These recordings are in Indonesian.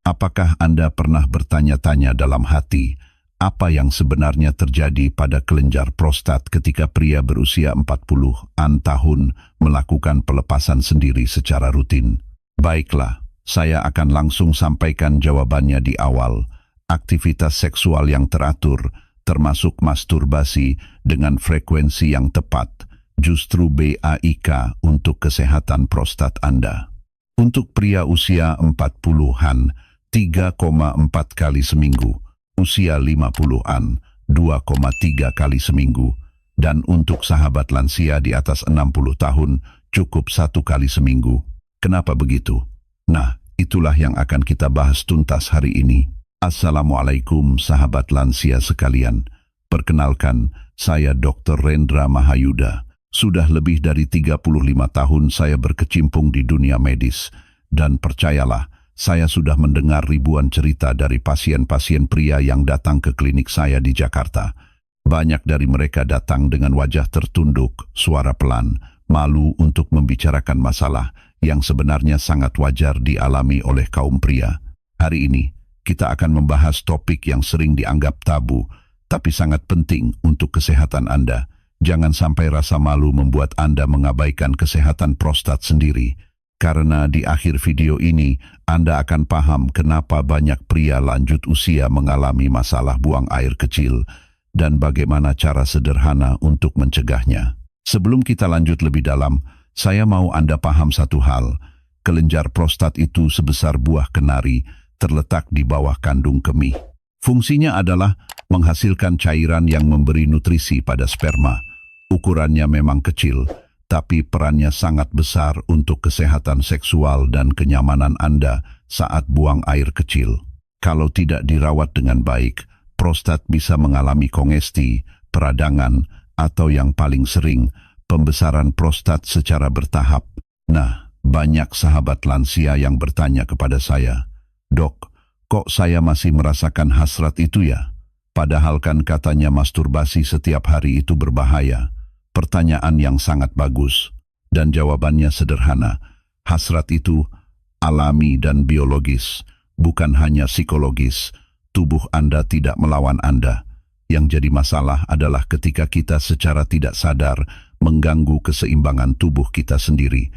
Apakah Anda pernah bertanya-tanya dalam hati, apa yang sebenarnya terjadi pada kelenjar prostat ketika pria berusia 40-an tahun melakukan pelepasan sendiri secara rutin? Baiklah, saya akan langsung sampaikan jawabannya di awal. Aktivitas seksual yang teratur, termasuk masturbasi dengan frekuensi yang tepat, justru baik untuk kesehatan prostat Anda. Untuk pria usia 40-an, 3,4 kali seminggu, usia 50-an, 2,3 kali seminggu, dan untuk sahabat lansia di atas 60 tahun, cukup 1 kali seminggu. Kenapa begitu? Nah, itulah yang akan kita bahas tuntas hari ini. Assalamualaikum sahabat lansia sekalian. Perkenalkan, saya Dr. Rendra Mahayuda. Sudah lebih dari 35 tahun saya berkecimpung di dunia medis, dan percayalah, saya sudah mendengar ribuan cerita dari pasien-pasien pria yang datang ke klinik saya di Jakarta. Banyak dari mereka datang dengan wajah tertunduk, suara pelan, malu untuk membicarakan masalah yang sebenarnya sangat wajar dialami oleh kaum pria. Hari ini, kita akan membahas topik yang sering dianggap tabu, tapi sangat penting untuk kesehatan Anda. Jangan sampai rasa malu membuat Anda mengabaikan kesehatan prostat sendiri. Karena di akhir video ini, Anda akan paham kenapa banyak pria lanjut usia mengalami masalah buang air kecil dan bagaimana cara sederhana untuk mencegahnya. Sebelum kita lanjut lebih dalam, saya mau Anda paham satu hal. Kelenjar prostat itu sebesar buah kenari, terletak di bawah kandung kemih. Fungsinya adalah menghasilkan cairan yang memberi nutrisi pada sperma. Ukurannya memang kecil, tapi perannya sangat besar untuk kesehatan seksual dan kenyamanan Anda saat buang air kecil. Kalau tidak dirawat dengan baik, prostat bisa mengalami kongesti, peradangan, atau yang paling sering, pembesaran prostat secara bertahap. Nah, banyak sahabat lansia yang bertanya kepada saya, "Dok, kok saya masih merasakan hasrat itu ya? Padahal kan katanya masturbasi setiap hari itu berbahaya." Pertanyaan yang sangat bagus, dan jawabannya sederhana. Hasrat itu alami dan biologis, bukan hanya psikologis. Tubuh Anda tidak melawan Anda. Yang jadi masalah adalah ketika kita secara tidak sadar mengganggu keseimbangan tubuh kita sendiri.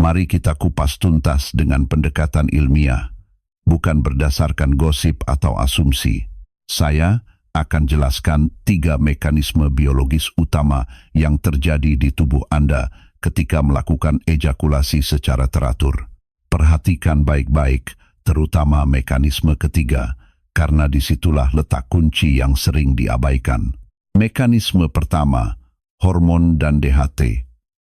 Mari kita kupas tuntas dengan pendekatan ilmiah, bukan berdasarkan gosip atau asumsi. Saya akan jelaskan 3 mekanisme biologis utama yang terjadi di tubuh Anda ketika melakukan ejakulasi secara teratur. Perhatikan baik-baik, terutama mekanisme ketiga, karena disitulah letak kunci yang sering diabaikan. Mekanisme pertama, hormon dan DHT.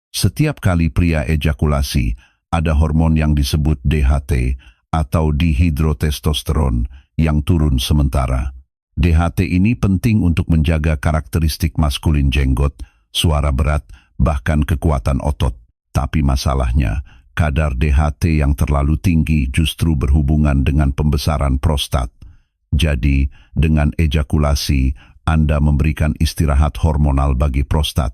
Setiap kali pria ejakulasi, ada hormon yang disebut DHT atau dihidrotestosteron yang turun sementara. DHT ini penting untuk menjaga karakteristik maskulin jenggot, suara berat, bahkan kekuatan otot. Tapi masalahnya, kadar DHT yang terlalu tinggi justru berhubungan dengan pembesaran prostat. Jadi, dengan ejakulasi, Anda memberikan istirahat hormonal bagi prostat.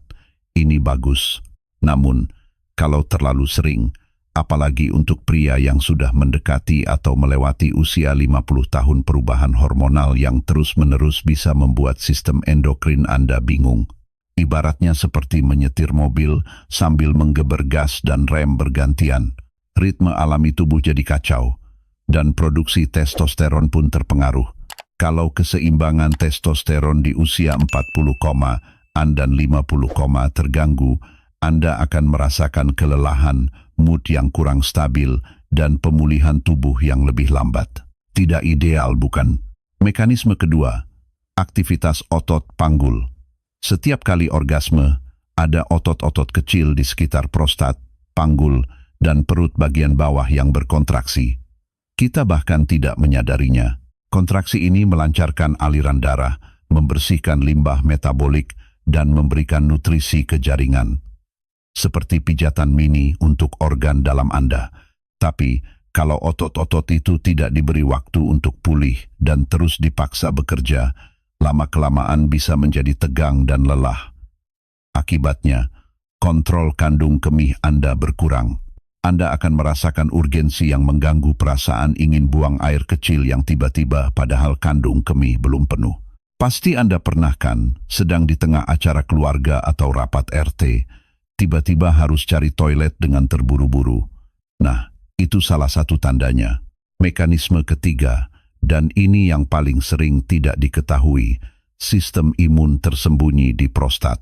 Ini bagus. Namun, kalau terlalu sering, apalagi untuk pria yang sudah mendekati atau melewati usia 50 tahun, perubahan hormonal yang terus-menerus bisa membuat sistem endokrin Anda bingung. Ibaratnya seperti menyetir mobil sambil menggeber gas dan rem bergantian. Ritme alami tubuh jadi kacau, dan produksi testosteron pun terpengaruh. Kalau keseimbangan testosteron di usia 40, dan 50, terganggu, Anda akan merasakan kelelahan, mood yang kurang stabil, dan pemulihan tubuh yang lebih lambat. Tidak ideal, bukan? Mekanisme kedua, aktivitas otot panggul. Setiap kali orgasme, ada otot-otot kecil di sekitar prostat, panggul, dan perut bagian bawah yang berkontraksi. Kita bahkan tidak menyadarinya. Kontraksi ini melancarkan aliran darah, membersihkan limbah metabolik, dan memberikan nutrisi ke jaringan. Seperti pijatan mini untuk organ dalam Anda. Tapi, kalau otot-otot itu tidak diberi waktu untuk pulih dan terus dipaksa bekerja, lama-kelamaan bisa menjadi tegang dan lelah. Akibatnya, kontrol kandung kemih Anda berkurang. Anda akan merasakan urgensi yang mengganggu perasaan ingin buang air kecil yang tiba-tiba padahal kandung kemih belum penuh. Pasti Anda pernah kan, sedang di tengah acara keluarga atau rapat RT, tiba-tiba harus cari toilet dengan terburu-buru. Nah, itu salah satu tandanya. Mekanisme ketiga, dan ini yang paling sering tidak diketahui, sistem imun tersembunyi di prostat.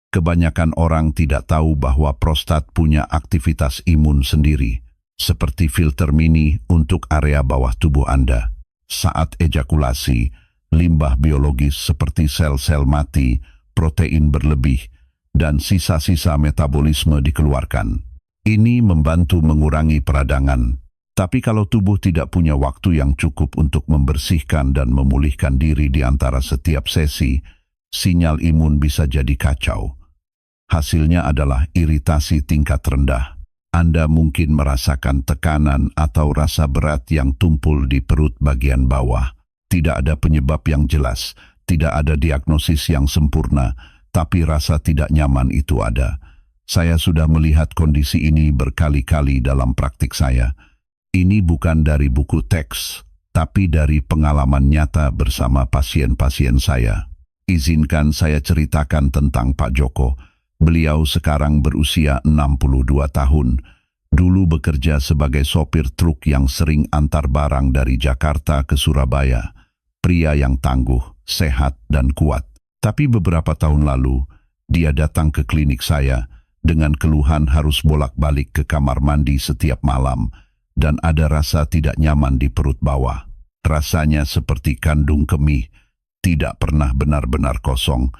Kebanyakan orang tidak tahu bahwa prostat punya aktivitas imun sendiri, seperti filter mini untuk area bawah tubuh Anda. Saat ejakulasi, limbah biologis seperti sel-sel mati, protein berlebih, dan sisa-sisa metabolisme dikeluarkan. Ini membantu mengurangi peradangan. Tapi kalau tubuh tidak punya waktu yang cukup untuk membersihkan dan memulihkan diri di antara setiap sesi, sinyal imun bisa jadi kacau. Hasilnya adalah iritasi tingkat rendah. Anda mungkin merasakan tekanan atau rasa berat yang tumpul di perut bagian bawah. Tidak ada penyebab yang jelas, tidak ada diagnosis yang sempurna, tapi rasa tidak nyaman itu ada. Saya sudah melihat kondisi ini berkali-kali dalam praktik saya. Ini bukan dari buku teks, tapi dari pengalaman nyata bersama pasien-pasien saya. Izinkan saya ceritakan tentang Pak Joko. Beliau sekarang berusia 62 tahun. Dulu bekerja sebagai sopir truk yang sering antar barang dari Jakarta ke Surabaya. Pria yang tangguh, sehat, dan kuat. Tapi beberapa tahun lalu, dia datang ke klinik saya dengan keluhan harus bolak-balik ke kamar mandi setiap malam dan ada rasa tidak nyaman di perut bawah. Rasanya seperti kandung kemih, tidak pernah benar-benar kosong.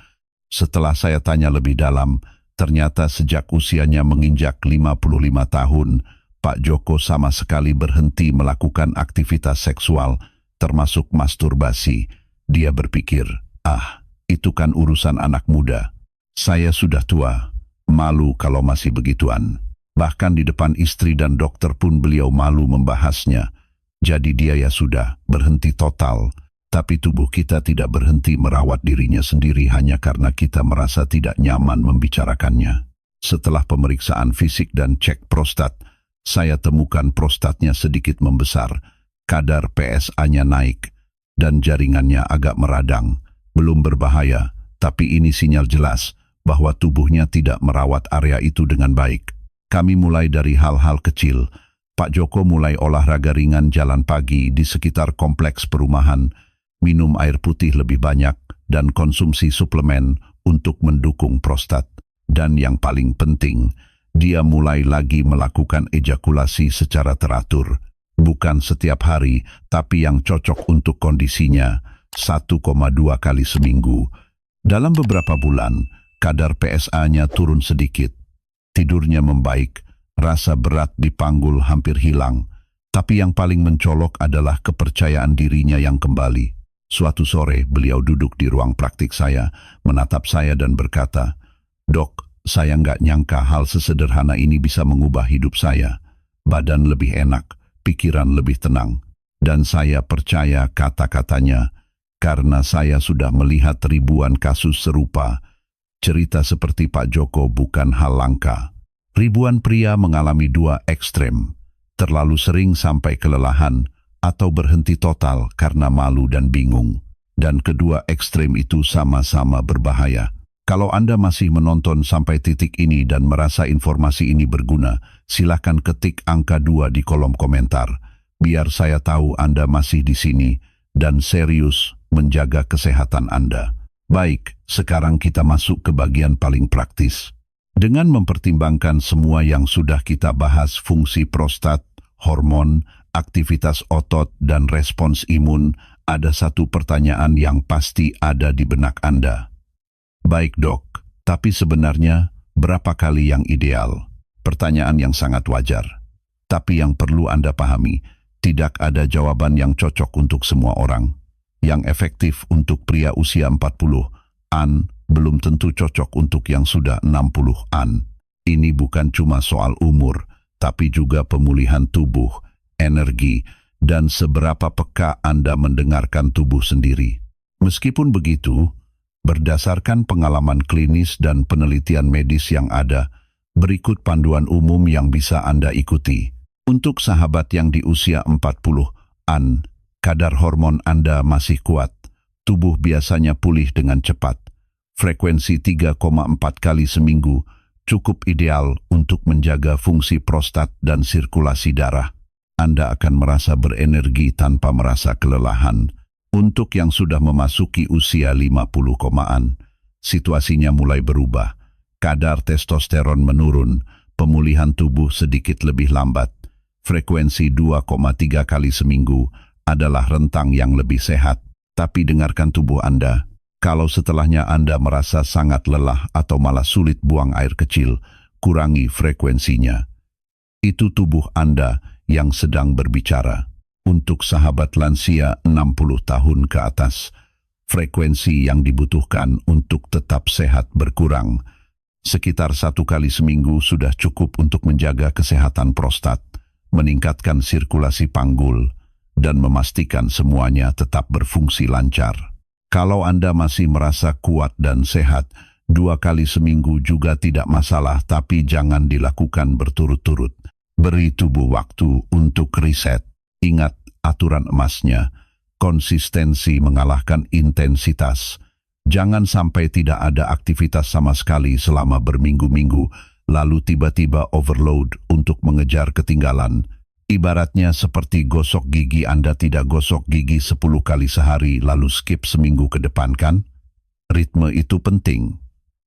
Setelah saya tanya lebih dalam, ternyata sejak usianya menginjak 55 tahun, Pak Joko sama sekali berhenti melakukan aktivitas seksual, termasuk masturbasi. Dia berpikir, itu kan urusan anak muda. Saya sudah tua, malu kalau masih begituan. Bahkan di depan istri dan dokter pun beliau malu membahasnya. Jadi dia ya sudah, berhenti total. Tapi tubuh kita tidak berhenti merawat dirinya sendiri hanya karena kita merasa tidak nyaman membicarakannya. Setelah pemeriksaan fisik dan cek prostat, saya temukan prostatnya sedikit membesar, kadar PSA-nya naik, dan jaringannya agak meradang. Belum berbahaya, tapi ini sinyal jelas bahwa tubuhnya tidak merawat area itu dengan baik. Kami mulai dari hal-hal kecil. Pak Joko mulai olahraga ringan jalan pagi di sekitar kompleks perumahan, minum air putih lebih banyak, dan konsumsi suplemen untuk mendukung prostat. Dan yang paling penting, dia mulai lagi melakukan ejakulasi secara teratur. Bukan setiap hari, tapi yang cocok untuk kondisinya, 1,2 kali seminggu. Dalam beberapa bulan, kadar PSA-nya turun sedikit. Tidurnya membaik, rasa berat di panggul hampir hilang. Tapi yang paling mencolok adalah kepercayaan dirinya yang kembali. Suatu sore, beliau duduk di ruang praktik saya, menatap saya dan berkata, "Dok, saya nggak nyangka hal sesederhana ini bisa mengubah hidup saya. Badan lebih enak, pikiran lebih tenang." Dan saya percaya kata-katanya, karena saya sudah melihat ribuan kasus serupa. Cerita seperti Pak Joko bukan hal langka. Ribuan pria mengalami dua ekstrem, terlalu sering sampai kelelahan, atau berhenti total karena malu dan bingung. Dan kedua ekstrem itu sama-sama berbahaya. Kalau Anda masih menonton sampai titik ini dan merasa informasi ini berguna, silakan ketik angka 2 di kolom komentar. Biar saya tahu Anda masih di sini dan serius menjaga kesehatan Anda. Baik, sekarang kita masuk ke bagian paling praktis. Dengan mempertimbangkan semua yang sudah kita bahas, fungsi prostat, hormon, aktivitas otot, dan respons imun, ada satu pertanyaan yang pasti ada di benak Anda. Baik dok, tapi sebenarnya berapa kali yang ideal? Pertanyaan yang sangat wajar. Tapi yang perlu Anda pahami, tidak ada jawaban yang cocok untuk semua orang. Yang efektif untuk pria usia 40-an belum tentu cocok untuk yang sudah 60-an. Ini bukan cuma soal umur, tapi juga pemulihan tubuh, energi, dan seberapa peka Anda mendengarkan tubuh sendiri. Meskipun begitu, berdasarkan pengalaman klinis dan penelitian medis yang ada, Berikut panduan umum yang bisa Anda ikuti. Untuk sahabat yang di usia 40-an, kadar hormon Anda masih kuat. Tubuh biasanya pulih dengan cepat. Frekuensi 3,4 kali seminggu cukup ideal untuk menjaga fungsi prostat dan sirkulasi darah. Anda akan merasa berenergi tanpa merasa kelelahan. Untuk yang sudah memasuki usia 50-an, situasinya mulai berubah. Kadar testosteron menurun, pemulihan tubuh sedikit lebih lambat. Frekuensi 2,3 kali seminggu adalah rentang yang lebih sehat. Tapi dengarkan tubuh Anda. Kalau setelahnya Anda merasa sangat lelah atau malah sulit buang air kecil, kurangi frekuensinya. Itu tubuh Anda yang sedang berbicara. Untuk sahabat lansia 60 tahun ke atas, frekuensi yang dibutuhkan untuk tetap sehat berkurang. Sekitar 1 kali seminggu sudah cukup untuk menjaga kesehatan prostat, meningkatkan sirkulasi panggul, dan memastikan semuanya tetap berfungsi lancar. Kalau Anda masih merasa kuat dan sehat, 2 kali seminggu juga tidak masalah, tapi jangan dilakukan berturut-turut. Beri tubuh waktu untuk riset. Ingat aturan emasnya, konsistensi mengalahkan intensitas. Jangan sampai tidak ada aktivitas sama sekali selama berminggu-minggu, lalu tiba-tiba overload untuk mengejar ketinggalan. Ibaratnya seperti gosok gigi, Anda tidak gosok gigi 10 kali sehari lalu skip seminggu ke depan, kan? Ritme itu penting,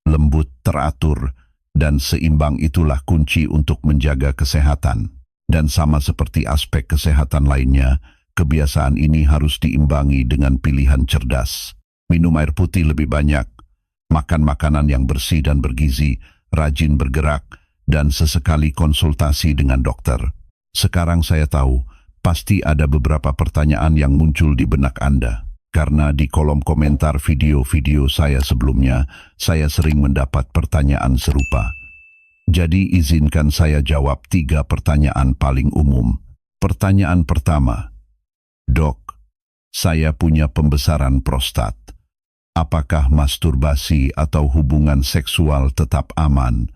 lembut, teratur, dan seimbang itulah kunci untuk menjaga kesehatan. Dan sama seperti aspek kesehatan lainnya, kebiasaan ini harus diimbangi dengan pilihan cerdas. Minum air putih lebih banyak, makan makanan yang bersih dan bergizi, rajin bergerak, dan sesekali konsultasi dengan dokter. Sekarang saya tahu, pasti ada beberapa pertanyaan yang muncul di benak Anda. Karena di kolom komentar video-video saya sebelumnya, saya sering mendapat pertanyaan serupa. Jadi izinkan saya jawab 3 pertanyaan paling umum. Pertanyaan pertama, Dok, saya punya pembesaran prostat. Apakah masturbasi atau hubungan seksual tetap aman?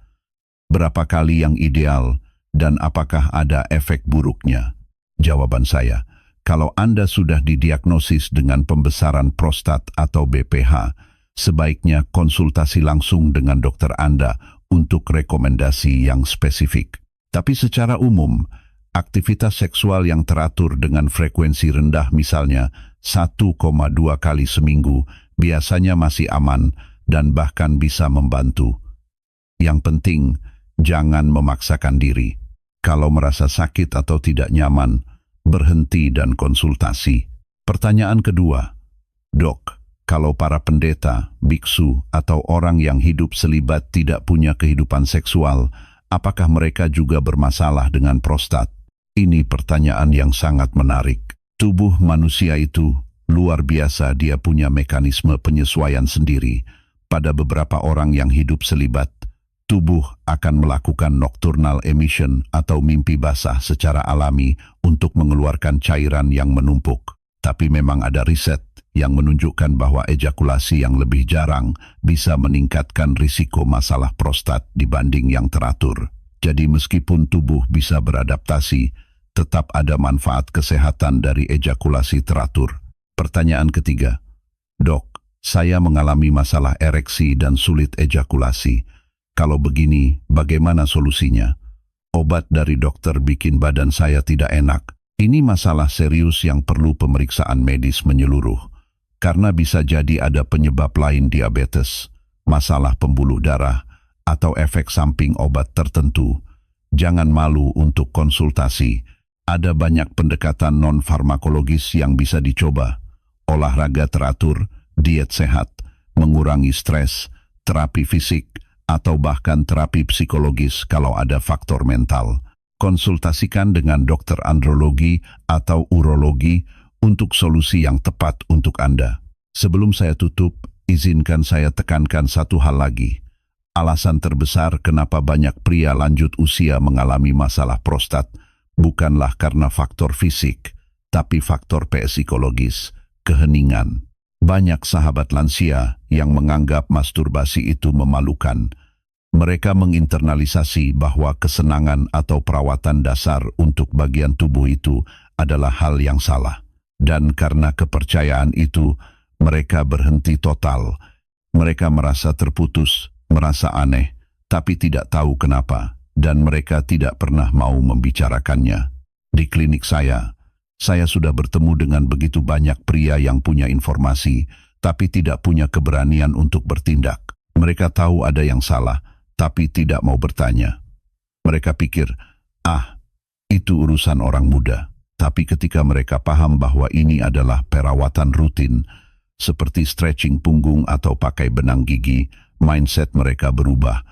Berapa kali yang ideal? Dan apakah ada efek buruknya? Jawaban saya, kalau Anda sudah didiagnosis dengan pembesaran prostat atau BPH, sebaiknya konsultasi langsung dengan dokter Anda untuk rekomendasi yang spesifik. Tapi secara umum, aktivitas seksual yang teratur dengan frekuensi rendah, misalnya 1,2 kali seminggu, biasanya masih aman dan bahkan bisa membantu. Yang penting, jangan memaksakan diri. Kalau merasa sakit atau tidak nyaman, berhenti dan konsultasi. Pertanyaan kedua, Dok, kalau para pendeta, biksu, atau orang yang hidup selibat tidak punya kehidupan seksual, apakah mereka juga bermasalah dengan prostat? Ini pertanyaan yang sangat menarik. Tubuh manusia itu luar biasa, dia punya mekanisme penyesuaian sendiri. Pada beberapa orang yang hidup selibat, tubuh akan melakukan nocturnal emission atau mimpi basah secara alami untuk mengeluarkan cairan yang menumpuk. Tapi memang ada riset yang menunjukkan bahwa ejakulasi yang lebih jarang bisa meningkatkan risiko masalah prostat dibanding yang teratur. Jadi meskipun tubuh bisa beradaptasi, tetap ada manfaat kesehatan dari ejakulasi teratur. Pertanyaan ketiga, Dok, saya mengalami masalah ereksi dan sulit ejakulasi. Kalau begini, bagaimana solusinya? Obat dari dokter bikin badan saya tidak enak. Ini masalah serius yang perlu pemeriksaan medis menyeluruh. Karena bisa jadi ada penyebab lain, diabetes, masalah pembuluh darah, atau efek samping obat tertentu. Jangan malu untuk konsultasi. Ada banyak pendekatan non-farmakologis yang bisa dicoba. Olahraga teratur, diet sehat, mengurangi stres, terapi fisik, atau bahkan terapi psikologis kalau ada faktor mental. Konsultasikan dengan dokter andrologi atau urologi untuk solusi yang tepat untuk Anda. Sebelum saya tutup, izinkan saya tekankan satu hal lagi. Alasan terbesar kenapa banyak pria lanjut usia mengalami masalah prostat bukanlah karena faktor fisik, tapi faktor psikologis, keheningan. Banyak sahabat lansia yang menganggap masturbasi itu memalukan. Mereka menginternalisasi bahwa kesenangan atau perawatan dasar untuk bagian tubuh itu adalah hal yang salah. Dan karena kepercayaan itu, mereka berhenti total. Mereka merasa terputus, merasa aneh, tapi tidak tahu kenapa, dan mereka tidak pernah mau membicarakannya. Di klinik saya sudah bertemu dengan begitu banyak pria yang punya informasi, tapi tidak punya keberanian untuk bertindak. Mereka tahu ada yang salah, tapi tidak mau bertanya. Mereka pikir, itu urusan orang muda. Tapi ketika mereka paham bahwa ini adalah perawatan rutin, seperti stretching punggung atau pakai benang gigi, mindset mereka berubah,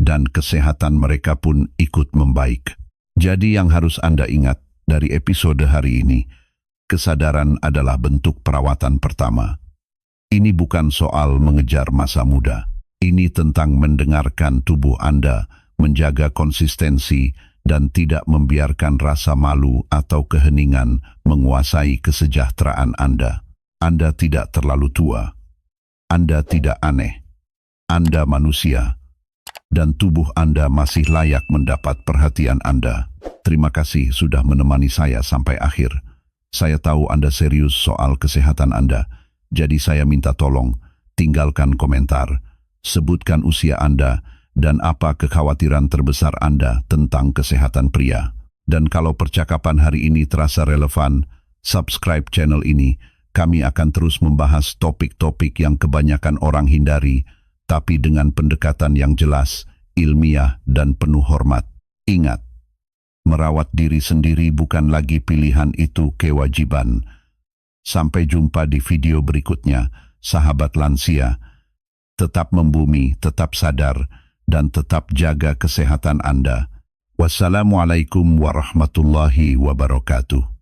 dan kesehatan mereka pun ikut membaik. Jadi yang harus Anda ingat dari episode hari ini, kesadaran adalah bentuk perawatan pertama. Ini bukan soal mengejar masa muda. Ini tentang mendengarkan tubuh Anda, menjaga konsistensi, dan tidak membiarkan rasa malu atau keheningan menguasai kesejahteraan Anda. Anda tidak terlalu tua. Anda tidak aneh. Anda manusia. Dan tubuh Anda masih layak mendapat perhatian Anda. Terima kasih sudah menemani saya sampai akhir. Saya tahu Anda serius soal kesehatan Anda, jadi saya minta tolong, tinggalkan komentar, sebutkan usia Anda, dan apa kekhawatiran terbesar Anda tentang kesehatan pria. Dan kalau percakapan hari ini terasa relevan, subscribe channel ini. Kami akan terus membahas topik-topik yang kebanyakan orang hindari, tapi dengan pendekatan yang jelas, ilmiah, dan penuh hormat. Ingat, merawat diri sendiri bukan lagi pilihan, itu kewajiban. Sampai jumpa di video berikutnya, sahabat lansia. Tetap membumi, tetap sadar, dan tetap jaga kesehatan Anda. Wassalamualaikum warahmatullahi wabarakatuh.